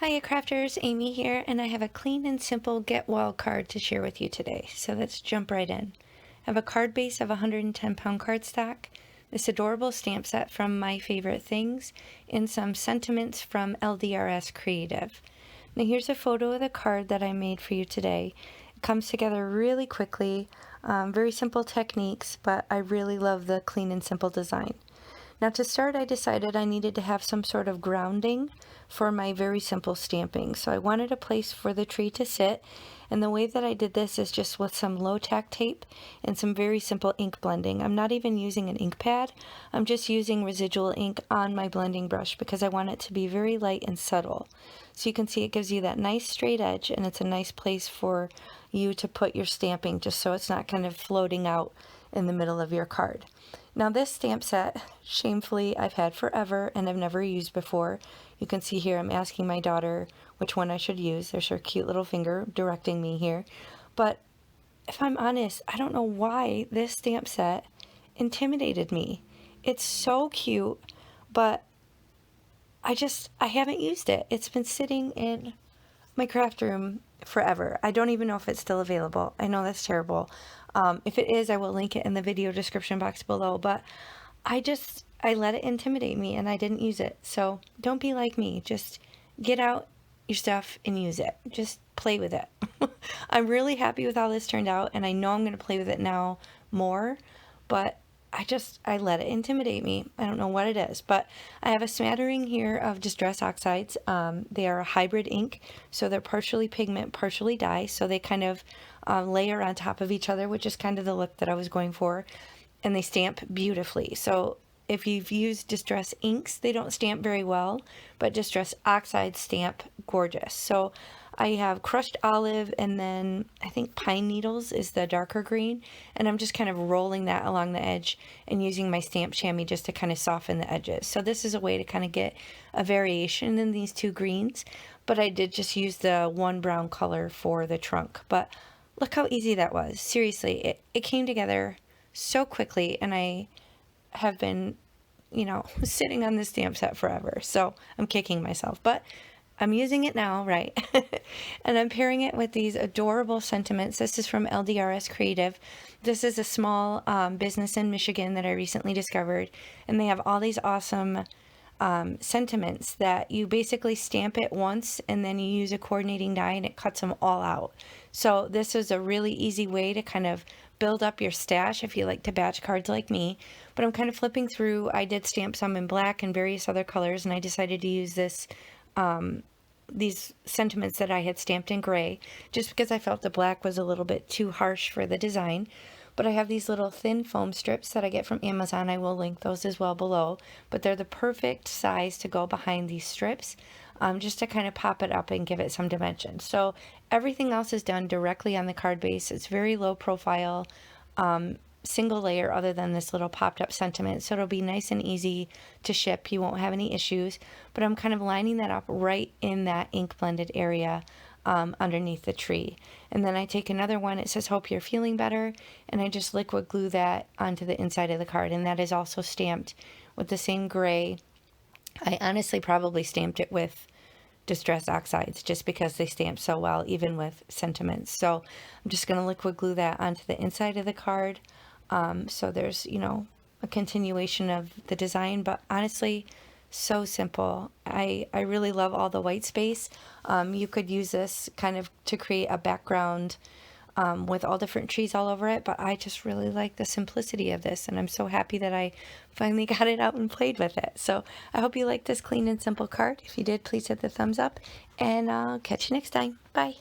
Hiya crafters, Amy here, and I have a clean and simple get well card to share with you today. So let's jump right in. I have a card base of 110-pound cardstock, this adorable stamp set from My Favorite Things, and some sentiments from LDRS Creative. Now here's a photo of the card that I made for you today. It comes together really quickly, very simple techniques, but I really love the clean and simple design. Now to start, I decided I needed to have some sort of grounding for my very simple stamping. So I wanted a place for the tree to sit, and the way that I did this is just with some low-tack tape and some very simple ink blending. I'm not even using an ink pad. I'm just using residual ink on my blending brush because I want it to be very light and subtle. So you can see it gives you that nice straight edge, and it's a nice place for you to put your stamping just so it's not kind of floating out in the middle of your card. Now this stamp set, shamefully, I've had forever and I've never used before. You can see here I'm asking my daughter which one I should use. There's her cute little finger directing me here. But if I'm honest, I don't know why this stamp set intimidated me. It's so cute, but I haven't used it. It's been sitting in my craft room forever. I don't even know if it's still available. I know that's terrible. If it is, I will link it in the video description box below, but I let it intimidate me and I didn't use it. So don't be like me. Just get out your stuff and use it. Just play with it. I'm really happy with how this turned out, and I know I'm going to play with it now more, but I let it intimidate me. I don't know what it is, but I have a smattering here of Distress Oxides. They are a hybrid ink, so they're partially pigment, partially dye, so they kind of layer on top of each other, which is kind of the look that I was going for, and they stamp beautifully. So if you've used Distress inks, they don't stamp very well, but Distress Oxides stamp gorgeous. So I have crushed olive, and then I think pine needles is the darker green, and I'm just kind of rolling that along the edge and using my stamp chamois just to kind of soften the edges. So this is a way to kind of get a variation in these two greens, but I did just use the one brown color for the trunk. But look how easy that was. Seriously, it came together so quickly, and I have been, sitting on this stamp set forever. So I'm kicking myself, but I'm using it now, right? And I'm pairing it with these adorable sentiments. This is from LDRS Creative. This is a small business in Michigan that I recently discovered, and they have all these awesome sentiments that you basically stamp it once and then you use a coordinating die and it cuts them all out. So this is a really easy way to kind of build up your stash if you like to batch cards like me. But I'm kind of flipping through. I did stamp some in black and various other colors, and I decided to use this these sentiments that I had stamped in gray just because I felt the black was a little bit too harsh for the design. But I have these little thin foam strips that I get from Amazon. I will link those as well below, but they're the perfect size to go behind these strips, just to kind of pop it up and give it some dimension. So everything else is done directly on the card base. It's very low profile, single layer other than this little popped up sentiment, so it'll be nice and easy to ship. You won't have any issues, but I'm kind of lining that up right in that ink blended area underneath the tree. And then I take another one, it says hope you're feeling better, and I just liquid glue that onto the inside of the card, and that is also stamped with the same gray. I honestly probably stamped it with Distress Oxides just because they stamp so well even with sentiments. So I'm just going to liquid glue that onto the inside of the card. So there's, a continuation of the design, but honestly, so simple. I really love all the white space. You could use this kind of to create a background with all different trees all over it, but I just really like the simplicity of this, and I'm so happy that I finally got it out and played with it. So I hope you like this clean and simple card. If you did, please hit the thumbs up, and I'll catch you next time. Bye.